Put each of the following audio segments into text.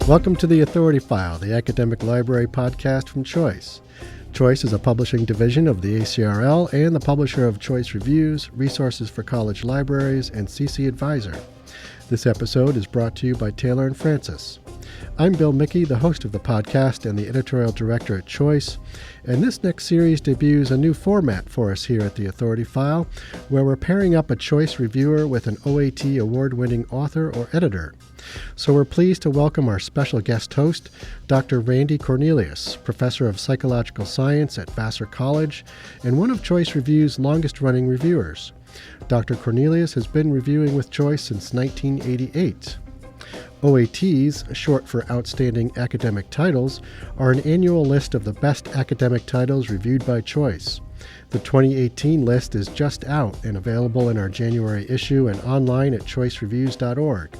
Welcome to the Authority File, the academic library podcast from Choice. Choice is a publishing division of the ACRL and the publisher of Choice Reviews, Resources for College Libraries, and CC Advisor. This episode is brought to you by Taylor and Francis. I'm Bill Mickey, the host of the podcast and the editorial director at Choice, and this next series debuts a new format for us here at the Authority File, where we're pairing up a Choice reviewer with an OAT award-winning author or editor. So we're pleased to welcome our special guest host, Dr. Randy Cornelius, professor of psychological science at Vassar College and one of Choice Review's longest-running reviewers. Dr. Cornelius has been reviewing with Choice since 1988. OATs, short for Outstanding Academic Titles, are an annual list of the best academic titles reviewed by Choice. The 2018 list is just out and available in our January issue and online at choicereviews.org.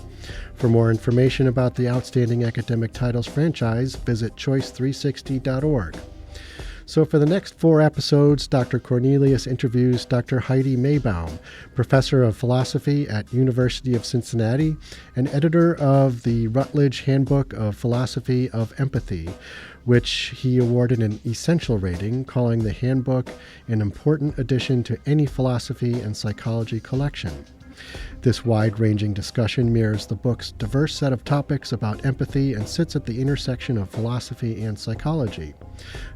For more information about the Outstanding Academic Titles franchise, visit choice360.org. So for the next 4 episodes, Dr. Cornelius interviews Dr. Heidi Maibom, professor of philosophy at University of Cincinnati and editor of the Routledge Handbook of Philosophy of Empathy, which he awarded an essential rating, calling the handbook an important addition to any philosophy and psychology collection. This wide-ranging discussion mirrors the book's diverse set of topics about empathy and sits at the intersection of philosophy and psychology.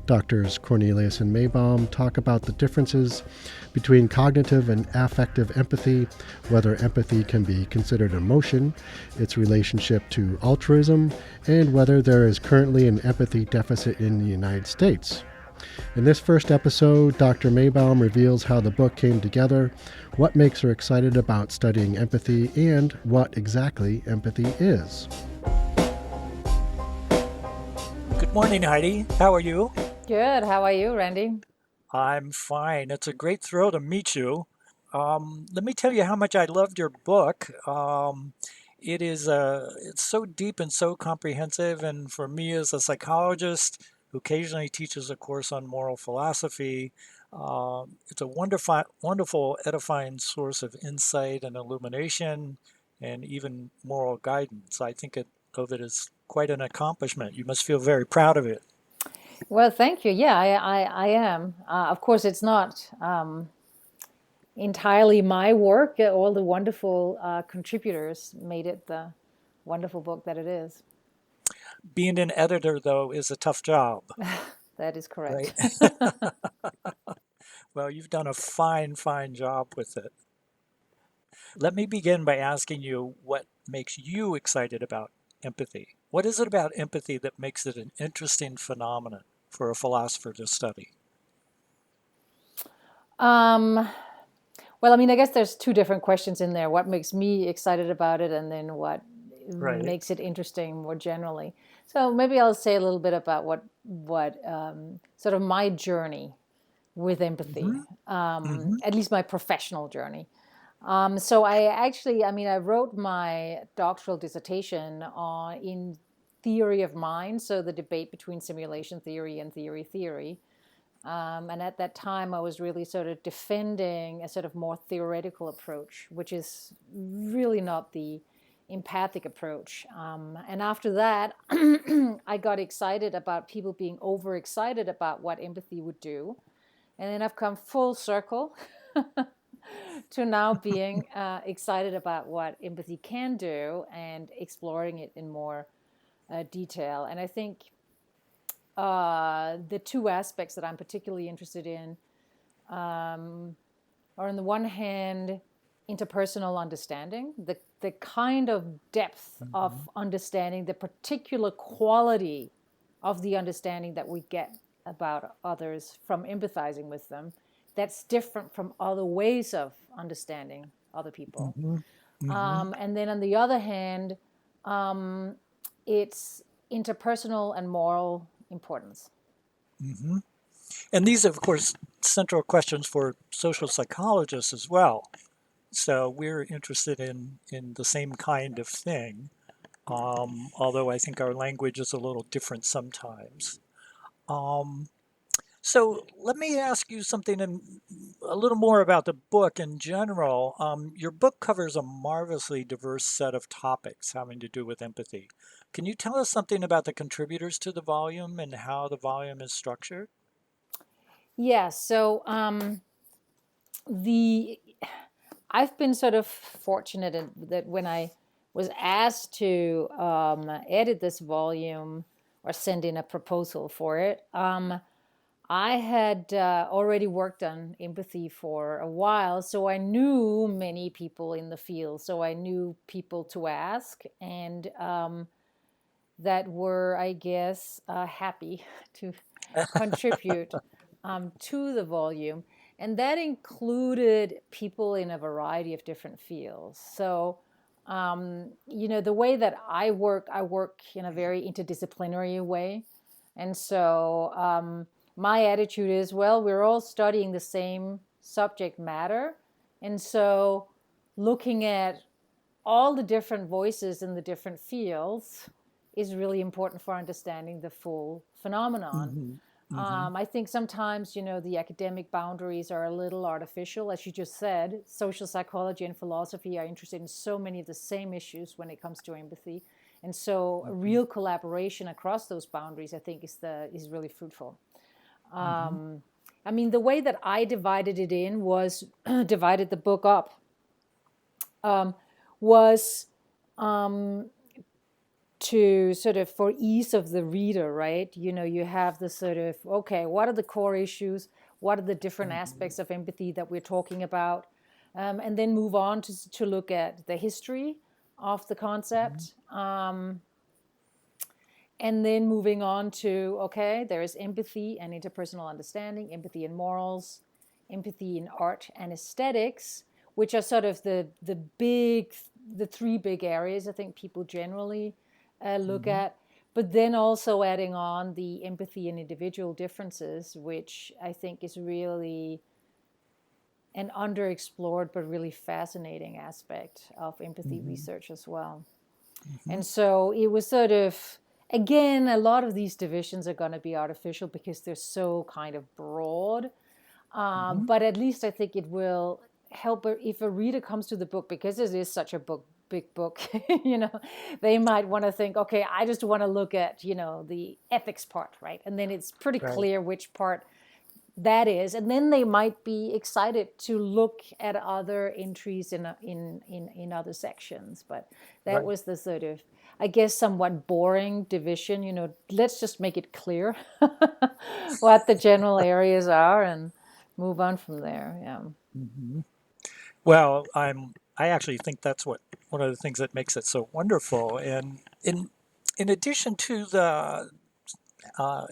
Doctors Cornelius and Maibom talk about the differences between cognitive and affective empathy, whether empathy can be considered emotion, its relationship to altruism, and whether there is currently an empathy deficit in the United States. In this first episode, Dr. Maibom reveals how the book came together, what makes her excited about studying empathy, and what exactly empathy is. Good morning, Heidi. How are you? Good. How are you, Randy? I'm fine. It's a great thrill to meet you. Let me tell you how much I loved your book. It's so deep and so comprehensive, and for me as a psychologist who occasionally teaches a course on moral philosophy, it's a wonderful, edifying source of insight and illumination, and even moral guidance. I think of it as quite an accomplishment. You must feel very proud of it. Well, thank you. Yeah, I am. Of course, it's not entirely my work. All the wonderful contributors made it the wonderful book that it is. Being an editor, though, is a tough job. That is correct. Right? Well, you've done a fine job with it. Let me begin by asking you what makes you excited about empathy. What is it about empathy that makes it an interesting phenomenon for a philosopher to study? Well, I mean, I guess there's 2 different questions in there. What makes me excited about it, and then what makes it interesting more generally. So maybe I'll say a little bit about what sort of my journey with empathy, at least my professional journey. So I wrote my doctoral dissertation in theory of mind, so the debate between simulation theory and theory. And at that time, I was really sort of defending a sort of more theoretical approach, which is really not the empathic approach. And after that, I got excited about people being overexcited about what empathy would do. And then I've come full circle to now being excited about what empathy can do and exploring it in more detail. And I think the 2 aspects that I'm particularly interested in are, on the one hand, interpersonal understanding, the kind of depth of understanding, the particular quality of the understanding that we get about others from empathizing with them, that's different from other ways of understanding other people. And then on the other hand, it's interpersonal and moral importance. And these are, of course, central questions for social psychologists as well. So we're interested in the same kind of thing, although I think our language is a little different sometimes. So let me ask you something a little more about the book in general. Your book covers a marvelously diverse set of topics having to do with empathy. Can you tell us something about the contributors to the volume and how the volume is structured? Yeah, so the I've been sort of fortunate that when I was asked to edit this volume or send in a proposal for it, I had already worked on empathy for a while, so I knew many people in the field, so I knew people to ask, and that were, I guess, happy to contribute to the volume. And that included people in a variety of different fields. So, the way that I work in a very interdisciplinary way. And so my attitude is, well, we're all studying the same subject matter. And so looking at all the different voices in the different fields is really important for understanding the full phenomenon. Hmm. Hmm. I think sometimes, the academic boundaries are a little artificial. As you just said, social psychology and philosophy are interested in so many of the same issues when it comes to empathy. And so a real collaboration across those boundaries, I think, is really fruitful. Hmm. The way that I divided it in was divided the book up was to sort of for ease of the reader, right? You have the sort of, okay, what are the core issues? What are the different aspects of empathy that we're talking about? And then move on to look at the history of the concept. And then moving on to, okay, there is empathy and interpersonal understanding, empathy and morals, empathy in art and aesthetics, which are sort of the three big areas I think people generally look Hmm. at. But then also adding on the empathy and individual differences, which I think is really an underexplored but really fascinating aspect of empathy Hmm. research as well. Hmm. And so it was sort of, again, a lot of these divisions are going to be artificial because they're so kind of broad. Hmm. But at least I think it will help if a reader comes to the book, because it is such a big book, they might want to think, okay, I just want to look at, the ethics part, right? And then it's pretty Right. clear which part that is, and then they might be excited to look at other entries in other sections. But that Right. was the sort of, I guess, somewhat boring division. Let's just make it clear what the general areas are and move on from there. Yeah. Hmm. Well, I actually think that's what one of the things that makes it so wonderful. And in addition to the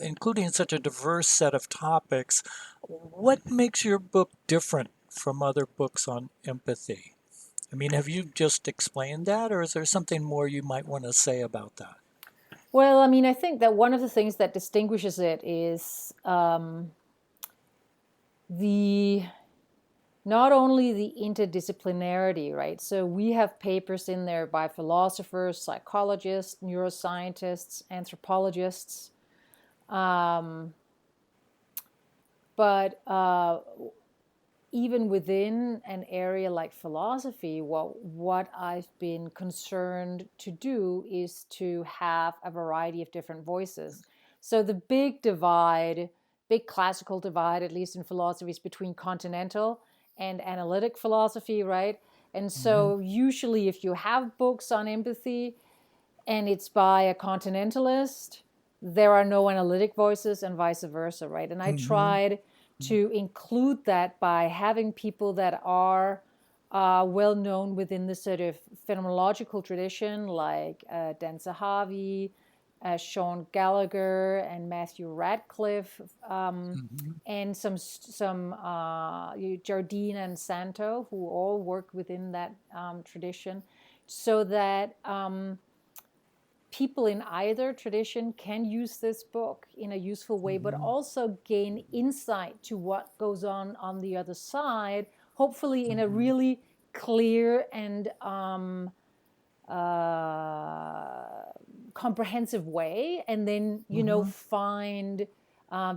including such a diverse set of topics, what makes your book different from other books on empathy? I mean, have you just explained that, or is there something more you might want to say about that? Well, I think that one of the things that distinguishes it is the not only the interdisciplinarity, right? So we have papers in there by philosophers, psychologists, neuroscientists, anthropologists. Um, but even within an area like philosophy, what I've been concerned to do is to have a variety of different voices. So the big classical divide, at least in philosophy, is between continental and analytic philosophy, right? And Hmm. so usually if you have books on empathy and it's by a continentalist, there are no analytic voices and vice versa, right? And I Hmm. tried to include that by having people that are well known within the sort of phenomenological tradition, like Dan Zahavi, Sean Gallagher, and Matthew Radcliffe, Hmm. and some Jardine and Santo, who all work within that tradition, so that people in either tradition can use this book in a useful way, but Hmm. also gain insight to what goes on the other side, hopefully in a Hmm. really clear and uh, comprehensive way, and then Hmm. find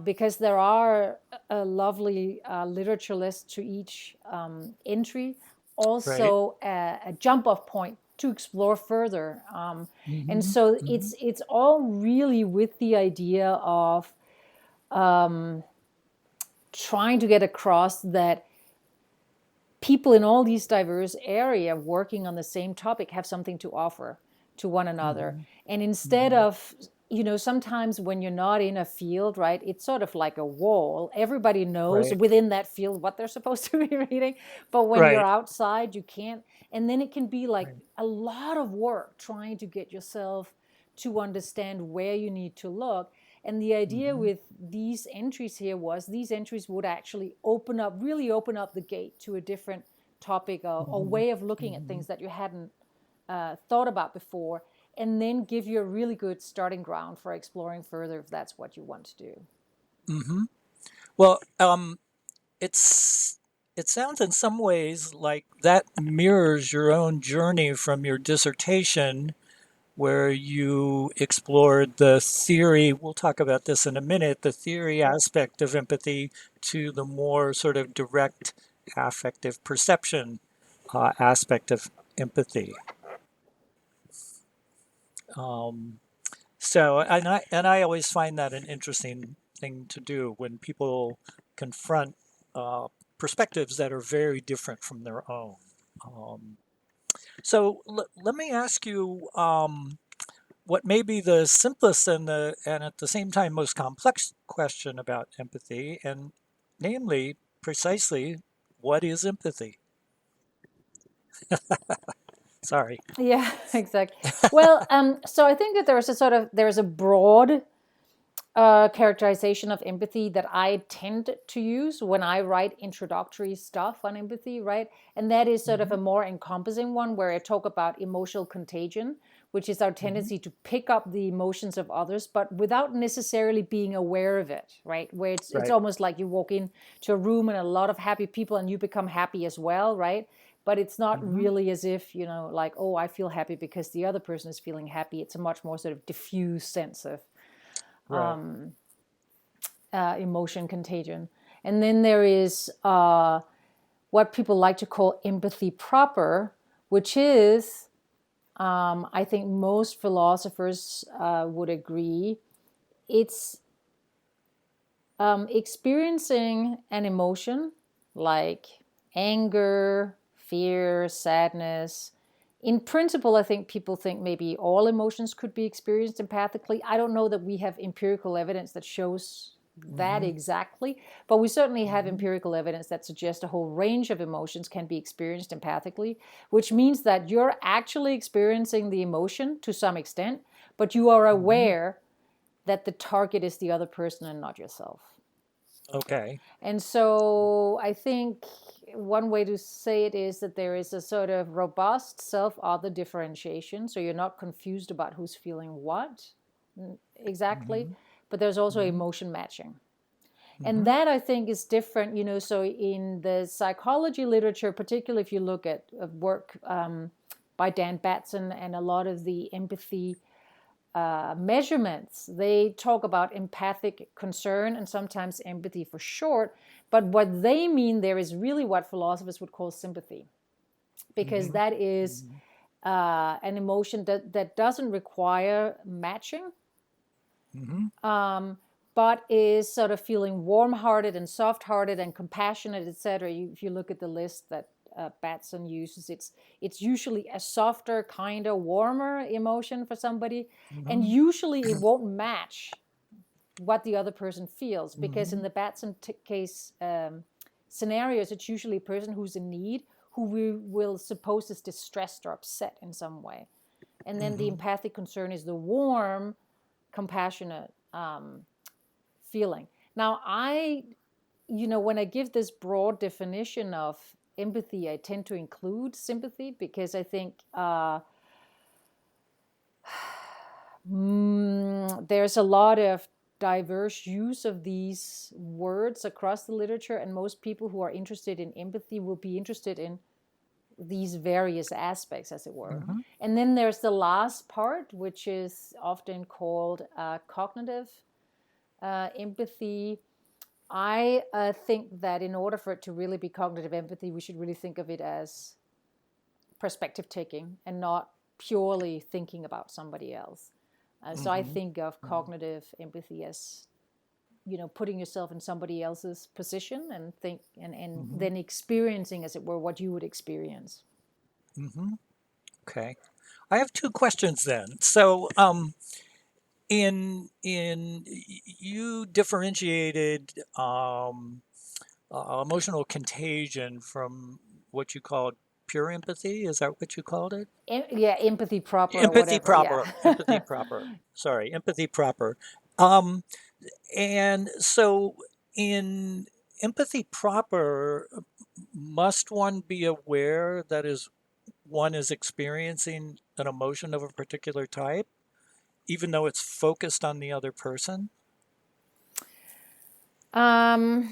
because there are a lovely literature list to each entry, Right. also a jump-off point to explore further. And Mm-hmm. so Mm-hmm. it's all really with the idea of trying to get across that people in all these diverse areas working on the same topic have something to offer to one another. Mm-hmm. And instead Mm-hmm. of, sometimes when you're not in a field, right, it's sort of like a wall. Everybody knows Right. within that field what they're supposed to be reading. But when you're Right. outside, you can't. And then it can be like Right. a lot of work trying to get yourself to understand where you need to look. And the idea Mm-hmm. with these entries here was these entries would actually really open up the gate to a different topic or Mm-hmm. way of looking at Mm-hmm. things that you hadn't thought about before, and then give you a really good starting ground for exploring further if that's what you want to do. Mm-hmm. Well, it's it sounds in some ways like that mirrors your own journey from your dissertation, where you explored the theory. We'll talk about this in a minute, the theory aspect of empathy to the more sort of direct affective perception aspect of empathy. Um, so, and I always find that an interesting thing to do when people confront uh, perspectives that are very different from their own. Um, so let me ask you what may be the simplest and at the same time most complex question about empathy, and namely, precisely, what is empathy? Sorry. Yeah, exactly. Well, so I think that there's a broad characterization of empathy that I tend to use when I write introductory stuff on empathy, right? And that is sort of Hmm. a more encompassing one where I talk about emotional contagion, which is our Hmm. tendency to pick up the emotions of others, but without necessarily being aware of it, right? Where it's Right. almost like you walk into a room and a lot of happy people and you become happy as well, right? But it's not Hmm. really as if, like, oh, I feel happy because the other person is feeling happy. It's a much more sort of diffuse sense of Right. emotion contagion. And then there is what people like to call empathy proper, which is, I think most philosophers would agree, it's experiencing an emotion like anger, fear, sadness. In principle, I think people think maybe all emotions could be experienced empathically. I don't know that we have empirical evidence that shows that Hmm. exactly, but we certainly have Hmm. empirical evidence that suggests a whole range of emotions can be experienced empathically, which means that you're actually experiencing the emotion to some extent, but you are Hmm. aware that the target is the other person and not yourself. Okay. And so I think one way to say it is that there is a sort of robust self-other differentiation. So you're not confused about who's feeling what exactly, Hmm. but there's also Hmm. emotion matching. And Hmm. that I think is different, so in the psychology literature, particularly if you look at work by Dan Batson and a lot of the empathy measurements, they talk about empathic concern and sometimes empathy for short. But what they mean there is really what philosophers would call sympathy, because Hmm. that is Hmm. an emotion that doesn't require matching, Hmm. but is sort of feeling warm-hearted and soft-hearted and compassionate, etc. If you look at the list that Batson uses, it's usually a softer, kinder, warmer emotion for somebody, and Hmm. usually it won't match what the other person feels, because in Hmm. the Batson case scenarios, it's usually a person who's in need, who we will suppose is distressed or upset in some way, and then the Hmm. empathic concern is the warm, compassionate feeling. Now, when I give this broad definition of empathy, I tend to include sympathy because I think there's a lot of diverse use of these words across the literature, and most people who are interested in empathy will be interested in these various aspects, as it were. Hmm. And then there's the last part, which is often called cognitive empathy, I think that in order for it to really be cognitive empathy, we should really think of it as perspective taking and not purely thinking about somebody else. So I think of cognitive empathy as, putting yourself in somebody else's position and then experiencing, as it were, what you would experience. Okay. I have two questions then. So, in you differentiated emotional contagion from what you called pure empathy. Is that what you called it? Empathy proper or Empathy whatever. proper. Yeah. Empathy proper. Sorry, empathy proper. And so in empathy proper, must one be aware that one is experiencing an emotion of a particular type, even though it's focused on the other person? I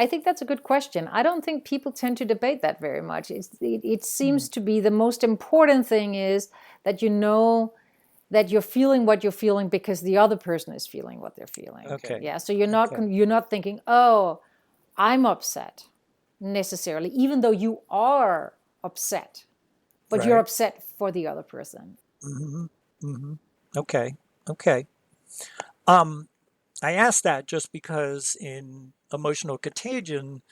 think that's a good question. I don't think people tend to debate that very much. It seems to be the most important thing is that you know that you're feeling what you're feeling because the other person is feeling what they're feeling. Okay. Yeah. So you're not thinking, oh, I'm upset necessarily, even though you are upset, but you're upset for the other person. Okay. I asked that just because in emotional contagion,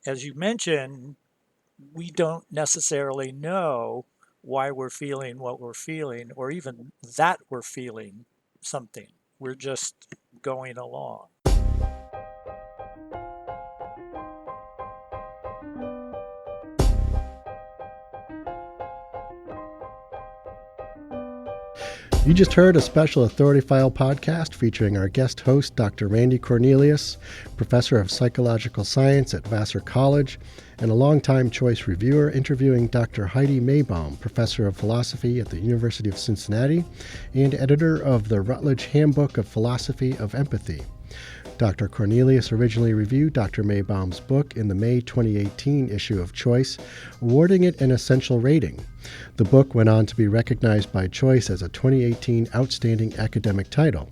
as you mentioned, we don't necessarily know why we're feeling what we're feeling, or even that we're feeling something. We're just going along. You just heard a special Authority File podcast featuring our guest host, Dr. Randy Cornelius, professor of psychological science at Vassar College, and a longtime choice reviewer, interviewing Dr. Heidi Maibom, professor of philosophy at the University of Cincinnati and editor of the Routledge Handbook of Philosophy of Empathy. Dr. Cornelius originally reviewed Dr. Maibom's book in the May 2018 issue of Choice, awarding it an essential rating. The book went on to be recognized by Choice as a 2018 Outstanding Academic Title.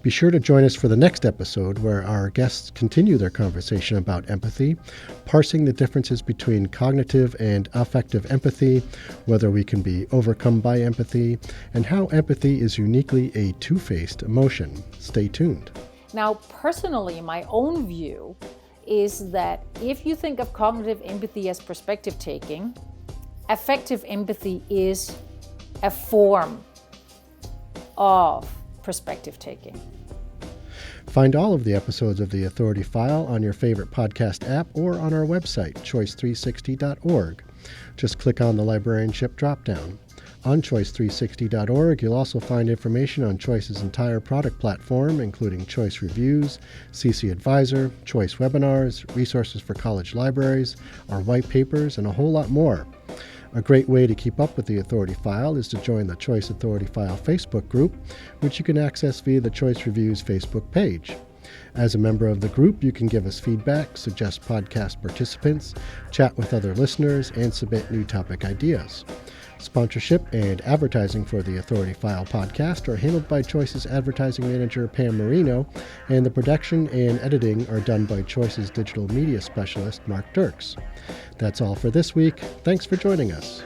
Be sure to join us for the next episode, where our guests continue their conversation about empathy, parsing the differences between cognitive and affective empathy, whether we can be overcome by empathy, and how empathy is uniquely a two-faced emotion. Stay tuned. Now, personally, my own view is that if you think of cognitive empathy as perspective taking, affective empathy is a form of perspective taking. Find all of the episodes of The Authority File on your favorite podcast app or on our website, choice360.org. Just click on the librarianship dropdown. On choice360.org, you'll also find information on Choice's entire product platform, including Choice Reviews, CC Advisor, Choice Webinars, resources for college libraries, our white papers, and a whole lot more. A great way to keep up with the Authority File is to join the Choice Authority File Facebook group, which you can access via the Choice Reviews Facebook page. As a member of the group, you can give us feedback, suggest podcast participants, chat with other listeners, and submit new topic ideas. Sponsorship and advertising for the Authority File podcast are handled by Choice's advertising manager, Pam Marino, and the production and editing are done by Choice's digital media specialist, Mark Dirks. That's all for this week. Thanks for joining us.